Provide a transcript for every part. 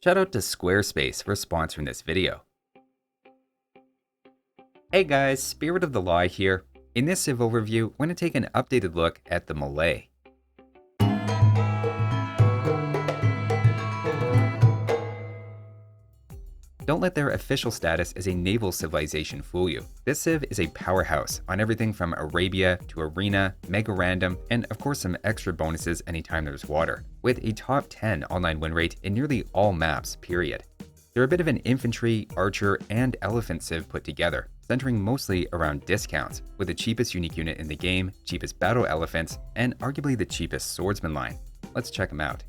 Shout out to Squarespace for sponsoring this video. Hey guys, Spirit of the Law here. In this Civ overview, we're going to take an updated look at the Malay. Don't let their official status as a naval civilization fool you. This Civ is a powerhouse on everything from Arabia to Arena, Mega Random, and of course some extra bonuses anytime there's water, with a top 10 online win rate in nearly all maps, period. They're a bit of an infantry, archer, and elephant Civ put together, centering mostly around discounts, with the cheapest unique unit in the game, cheapest battle elephants, and arguably the cheapest swordsman line. Let's check them out.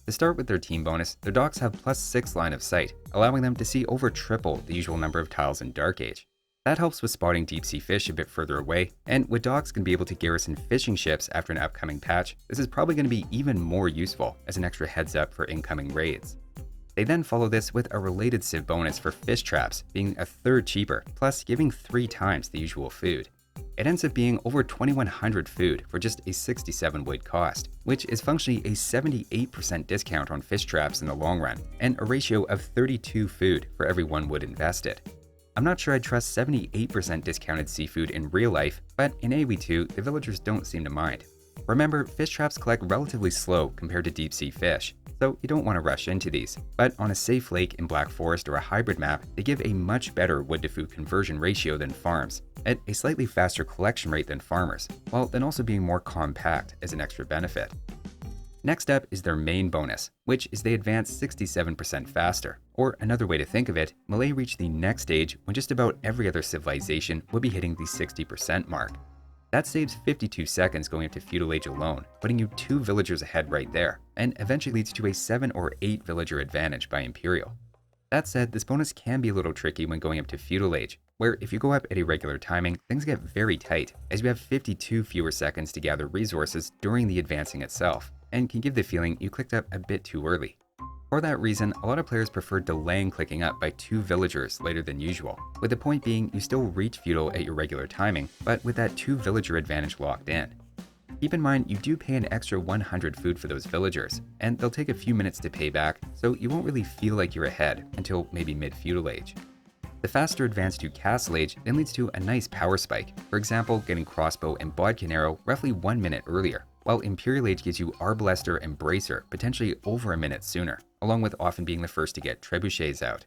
To start with their team bonus, their docks have +6 line of sight, allowing them to see over triple the usual number of tiles in Dark Age. That helps with spotting deep sea fish a bit further away, and with docks can be able to garrison fishing ships after an upcoming patch, this is probably going to be even more useful as an extra heads up for incoming raids. They then follow this with a related Civ bonus for fish traps, being a third cheaper, plus giving 3 times the usual food. It ends up being over 2100 food for just a 67 wood cost, which is functionally a 78% discount on fish traps in the long run, and a ratio of 32 food for every 1 wood invested. I'm not sure I'd trust 78% discounted seafood in real life, but in AoE2, the villagers don't seem to mind. Remember, fish traps collect relatively slow compared to deep sea fish, so you don't want to rush into these, but on a safe lake in Black Forest or a hybrid map, they give a much better wood to food conversion ratio than farms, at a slightly faster collection rate than farmers, while then also being more compact as an extra benefit. Next up is their main bonus, which is they advance 67% faster, or another way to think of it, Malay reached the next stage when just about every other civilization would be hitting the 60% mark. That saves 52 seconds going up to Feudal Age alone, putting you 2 villagers ahead right there, and eventually leads to a 7 or 8 villager advantage by Imperial. That said, this bonus can be a little tricky when going up to Feudal Age, where if you go up at irregular timing, things get very tight, as you have 52 fewer seconds to gather resources during the advancing itself, and can give the feeling you clicked up a bit too early. For that reason, a lot of players prefer delaying clicking up by 2 villagers later than usual, with the point being you still reach Feudal at your regular timing, but with that 2 villager advantage locked in. Keep in mind you do pay an extra 100 food for those villagers, and they'll take a few minutes to pay back, so you won't really feel like you're ahead until maybe mid-Feudal Age. The faster advance to Castle Age then leads to a nice power spike, for example getting Crossbow and Bodkin Arrow roughly 1 minute earlier, while Imperial Age gives you Arbalester and Bracer potentially over a minute sooner, along with often being the first to get trebuchets out.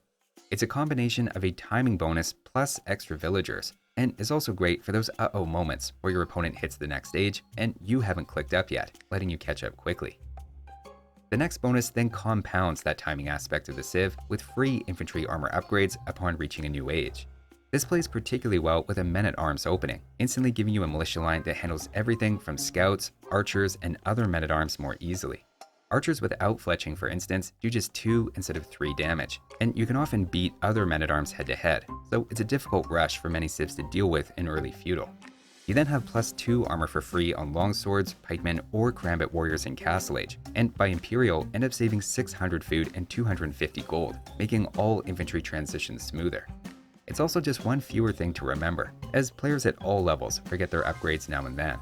It's a combination of a timing bonus plus extra villagers, and is also great for those uh-oh moments where your opponent hits the next stage and you haven't clicked up yet, letting you catch up quickly. The next bonus then compounds that timing aspect of the Civ with free infantry armor upgrades upon reaching a new age. This plays particularly well with a men-at-arms opening, instantly giving you a militia line that handles everything from scouts, archers, and other men-at-arms more easily. Archers without fletching, for instance, do just 2 instead of 3 damage, and you can often beat other men-at-arms head-to-head, so it's a difficult rush for many civs to deal with in early Feudal. You then have +2 armor for free on longswords, pikemen, or Karambit Warriors in Castle Age, and by Imperial end up saving 600 food and 250 gold, making all infantry transitions smoother. It's also just one fewer thing to remember, as players at all levels forget their upgrades now and then.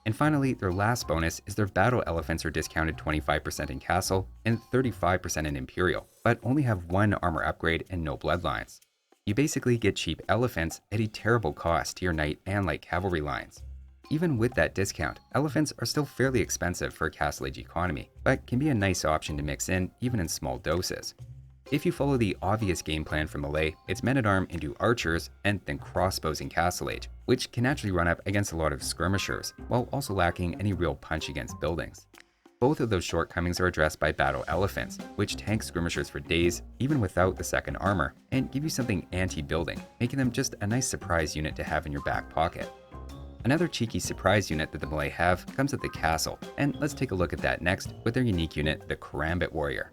And finally, their last bonus is their battle elephants are discounted 25% in Castle and 35% in Imperial, but only have 1 armor upgrade and no bloodlines. You basically get cheap elephants at a terrible cost to your knight and light cavalry lines. Even with that discount, elephants are still fairly expensive for a Castle Age economy, but can be a nice option to mix in even in small doses. If you follow the obvious game plan for Malay, it's men-at-arm into archers and then crossbows in Castle Age, which can actually run up against a lot of skirmishers, while also lacking any real punch against buildings. Both of those shortcomings are addressed by battle elephants, which tank skirmishers for days, even without the second armor, and give you something anti-building, making them just a nice surprise unit to have in your back pocket. Another cheeky surprise unit that the Malay have comes at the castle, and let's take a look at that next with their unique unit, the Karambit Warrior.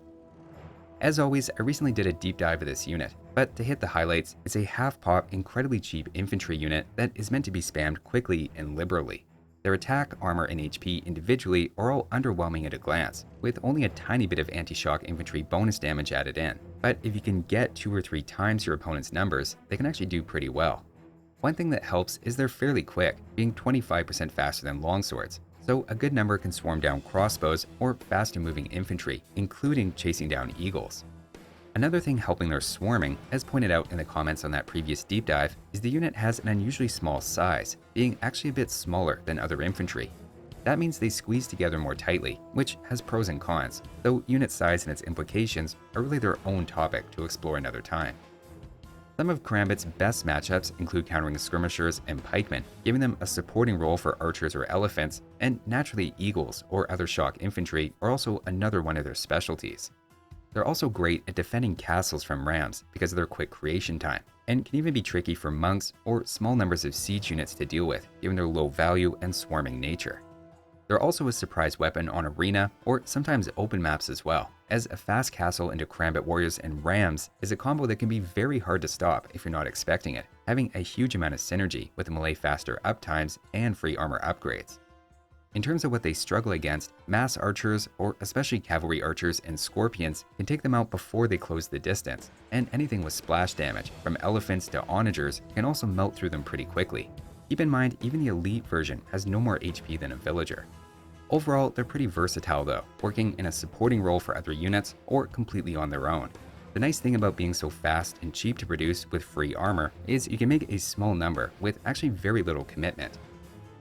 As always, I recently did a deep dive of this unit, but to hit the highlights, it's a half-pop, incredibly cheap infantry unit that is meant to be spammed quickly and liberally. Their attack, armor, and HP individually are all underwhelming at a glance, with only a tiny bit of anti-shock infantry bonus damage added in. But if you can get 2 or 3 times your opponent's numbers, they can actually do pretty well. One thing that helps is they're fairly quick, being 25% faster than longswords, so a good number can swarm down crossbows or faster moving infantry, including chasing down eagles. Another thing helping their swarming, as pointed out in the comments on that previous deep dive, is the unit has an unusually small size, being actually a bit smaller than other infantry. That means they squeeze together more tightly, which has pros and cons, though unit size and its implications are really their own topic to explore another time. Some of Karambit's best matchups include countering skirmishers and pikemen, giving them a supporting role for archers or elephants, and naturally eagles or other shock infantry are also another one of their specialties. They're also great at defending castles from rams because of their quick creation time, and can even be tricky for monks or small numbers of siege units to deal with, given their low value and swarming nature. They're also a surprise weapon on arena or sometimes open maps as well, as a fast castle into Karambit Warriors and Rams is a combo that can be very hard to stop if you're not expecting it, having a huge amount of synergy with the Malay faster uptimes and free armor upgrades. In terms of what they struggle against, mass archers, or especially cavalry archers and scorpions, can take them out before they close the distance, and anything with splash damage, from elephants to onagers, can also melt through them pretty quickly. Keep in mind, even the elite version has no more HP than a villager. Overall, they're pretty versatile though, working in a supporting role for other units or completely on their own. The nice thing about being so fast and cheap to produce with free armor is you can make a small number with actually very little commitment.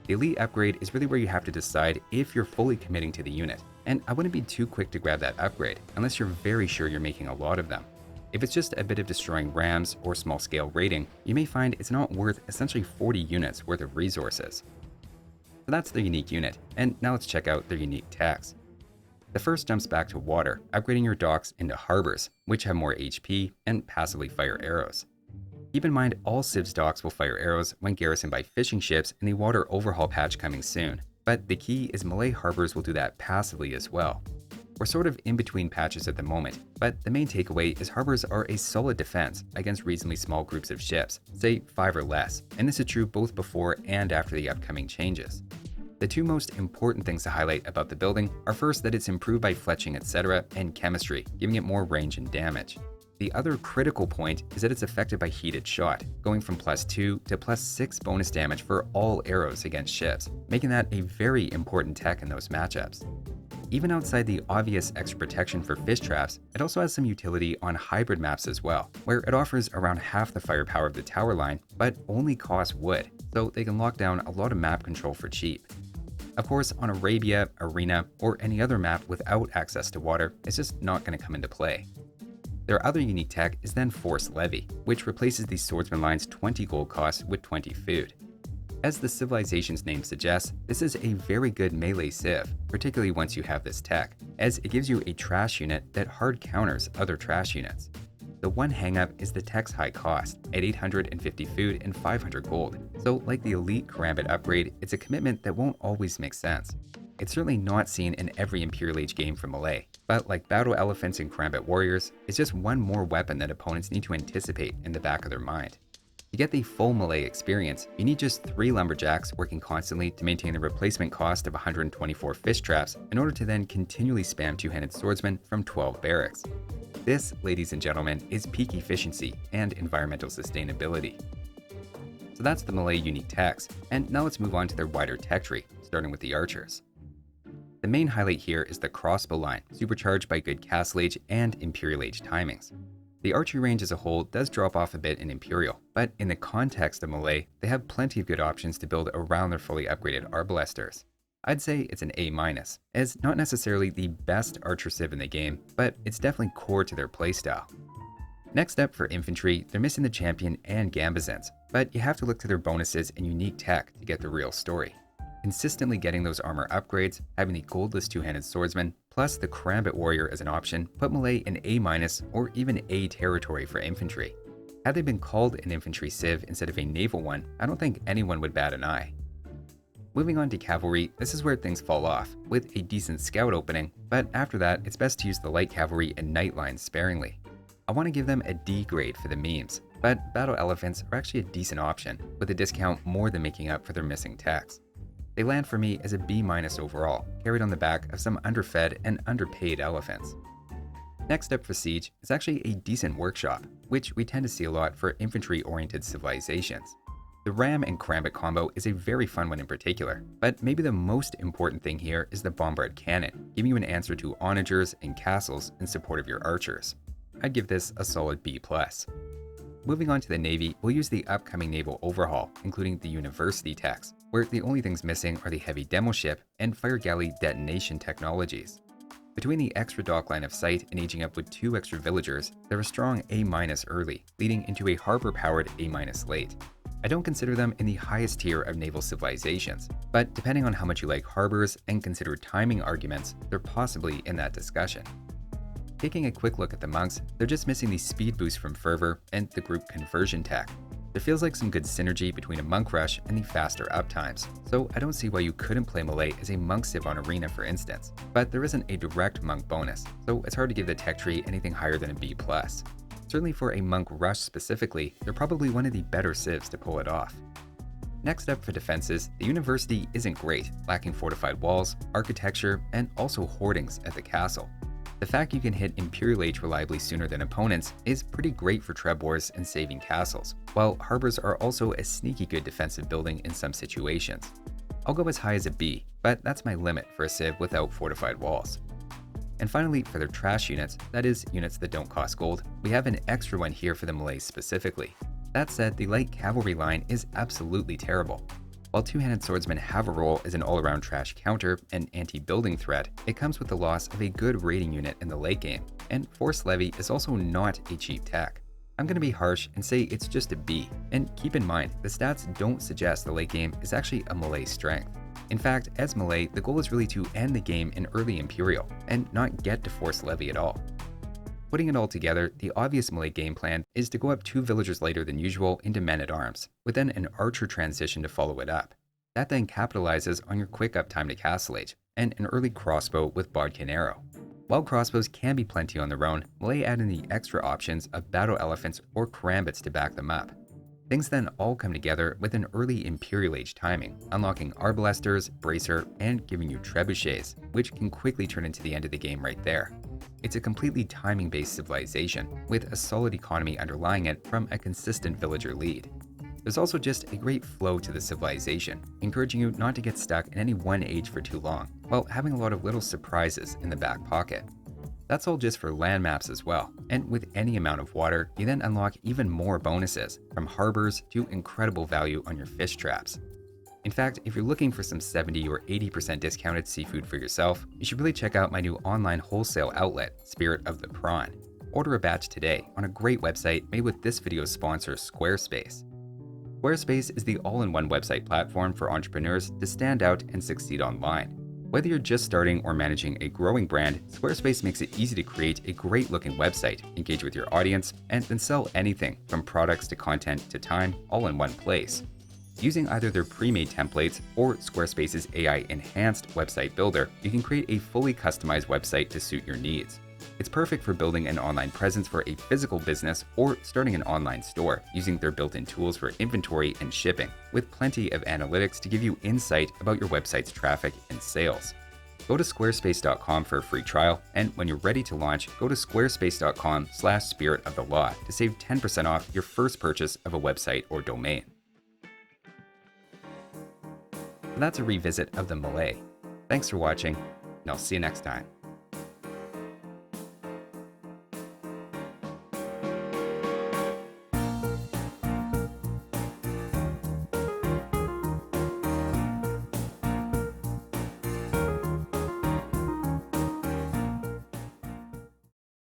The elite upgrade is really where you have to decide if you're fully committing to the unit, and I wouldn't be too quick to grab that upgrade unless you're very sure you're making a lot of them. If it's just a bit of destroying rams or small scale raiding, you may find it's not worth essentially 40 units worth of resources. So that's their unique unit, and now let's check out their unique techs. The first jumps back to water, upgrading your docks into harbors, which have more HP and passively fire arrows. Keep in mind all Civ's docks will fire arrows when garrisoned by fishing ships in the water overhaul patch coming soon, but the key is Malay harbors will do that passively as well. We're sort of in between patches at the moment, but the main takeaway is harbors are a solid defense against reasonably small groups of ships, say 5 or less, and this is true both before and after the upcoming changes. The two most important things to highlight about the building are first that it's improved by fletching etc. and chemistry, giving it more range and damage. The other critical point is that it's affected by heated shot, going from +2 to +6 bonus damage for all arrows against ships, making that a very important tech in those matchups. Even outside the obvious extra protection for fish traps, it also has some utility on hybrid maps as well, where it offers around half the firepower of the tower line, but only costs wood, so they can lock down a lot of map control for cheap. Of course, on Arabia, Arena, or any other map without access to water, it's just not going to come into play. Their other unique tech is then Force Levy, which replaces the Swordsman line's 20 gold cost with 20 food. As the civilization's name suggests, this is a very good melee civ, particularly once you have this tech, as it gives you a trash unit that hard counters other trash units. The one hangup is the tech's high cost, at 850 food and 500 gold, so like the elite Karambit upgrade, it's a commitment that won't always make sense. It's certainly not seen in every Imperial Age game for Malay, but like battle elephants and Karambit Warriors, it's just one more weapon that opponents need to anticipate in the back of their mind. To get the full Malay experience, you need just 3 lumberjacks working constantly to maintain the replacement cost of 124 fish traps in order to then continually spam two-handed swordsmen from 12 barracks. This, ladies and gentlemen, is peak efficiency and environmental sustainability. So that's the Malay unique techs, and now let's move on to their wider tech tree, starting with the archers. The main highlight here is the crossbow line, supercharged by good Castle Age and Imperial Age timings. The archery range as a whole does drop off a bit in Imperial, but in the context of Malay, they have plenty of good options to build around their fully upgraded arbalesters. I'd say it's an A-, as not necessarily the best archer civ in the game, but it's definitely core to their playstyle. Next up for infantry, they're missing the champion and gambazins, but you have to look to their bonuses and unique tech to get the real story. Consistently getting those armor upgrades, having the goldless two-handed swordsman, plus the Karambit Warrior as an option, put Malay in A- or even A territory for infantry. Had they been called an infantry civ instead of a naval one, I don't think anyone would bat an eye. Moving on to cavalry, this is where things fall off, with a decent scout opening, but after that, it's best to use the light cavalry and knight lines sparingly. I want to give them a D grade for the memes, but battle elephants are actually a decent option, with a discount more than making up for their missing techs. They land for me as a B- overall, carried on the back of some underfed and underpaid elephants. Next up for siege is actually a decent workshop, which we tend to see a lot for infantry-oriented civilizations. The ram and karambit combo is a very fun one in particular, but maybe the most important thing here is the bombard cannon, giving you an answer to onagers and castles in support of your archers. I'd give this a solid B+. Moving on to the Navy, we'll use the upcoming naval overhaul, including the University techs, where the only things missing are the heavy demo ship and fire galley detonation technologies. Between the extra dock line of sight and aging up with 2 extra villagers, they're a strong A- early, leading into a harbor-powered A- late. I don't consider them in the highest tier of naval civilizations, but depending on how much you like harbors and consider timing arguments, they're possibly in that discussion. Taking a quick look at the monks, they're just missing the speed boost from fervor and the group conversion tech. There feels like some good synergy between a monk rush and the faster uptimes, so I don't see why you couldn't play Malay as a monk civ on Arena for instance, but there isn't a direct monk bonus, so it's hard to give the tech tree anything higher than a B+. Certainly for a monk rush specifically, they're probably one of the better civs to pull it off. Next up for defenses, the University isn't great, lacking fortified walls, architecture, and also hoardings at the castle. The fact you can hit Imperial Age reliably sooner than opponents is pretty great for Treb wars and saving castles, while harbors are also a sneaky good defensive building in some situations. I'll go as high as a B, but that's my limit for a civ without fortified walls. And finally, for their trash units, that is, units that don't cost gold, we have an extra one here for the Malays specifically. That said, the light cavalry line is absolutely terrible. While two-handed swordsmen have a role as an all-around trash counter and anti-building threat, it comes with the loss of a good raiding unit in the late game, and Force Levy is also not a cheap tech. I'm going to be harsh and say it's just a B, and keep in mind, the stats don't suggest the late game is actually a Malay strength. In fact, as Malay, the goal is really to end the game in early Imperial, and not get to Force Levy at all. Putting it all together, the obvious Malay game plan is to go up 2 villagers later than usual into men-at-arms, with then an archer transition to follow it up. That then capitalizes on your quick up time to Castle Age, and an early crossbow with Bodkin Arrow. While crossbows can be plenty on their own, Malay add in the extra options of battle elephants or karambits to back them up. Things then all come together with an early Imperial Age timing, unlocking arbalesters, bracer, and giving you trebuchets, which can quickly turn into the end of the game right there. It's a completely timing-based civilization, with a solid economy underlying it from a consistent villager lead. There's also just a great flow to the civilization, encouraging you not to get stuck in any one age for too long, while having a lot of little surprises in the back pocket. That's all just for land maps as well, and with any amount of water, you then unlock even more bonuses, from harbors to incredible value on your fish traps. In fact, if you're looking for some 70 or 80% discounted seafood for yourself, you should really check out my new online wholesale outlet, Spirit of the Prawn. Order a batch today on a great website made with this video's sponsor, Squarespace. Squarespace is the all-in-one website platform for entrepreneurs to stand out and succeed online. Whether you're just starting or managing a growing brand, Squarespace makes it easy to create a great-looking website, engage with your audience, and then sell anything from products to content to time, all in one place. Using either their pre-made templates or Squarespace's AI-enhanced website builder, you can create a fully customized website to suit your needs. It's perfect for building an online presence for a physical business or starting an online store using their built-in tools for inventory and shipping, with plenty of analytics to give you insight about your website's traffic and sales. Go to squarespace.com for a free trial, and when you're ready to launch, go to squarespace.com/spiritofthelaw to save 10% off your first purchase of a website or domain. And that's a revisit of the Malay. Thanks for watching, and I'll see you next time.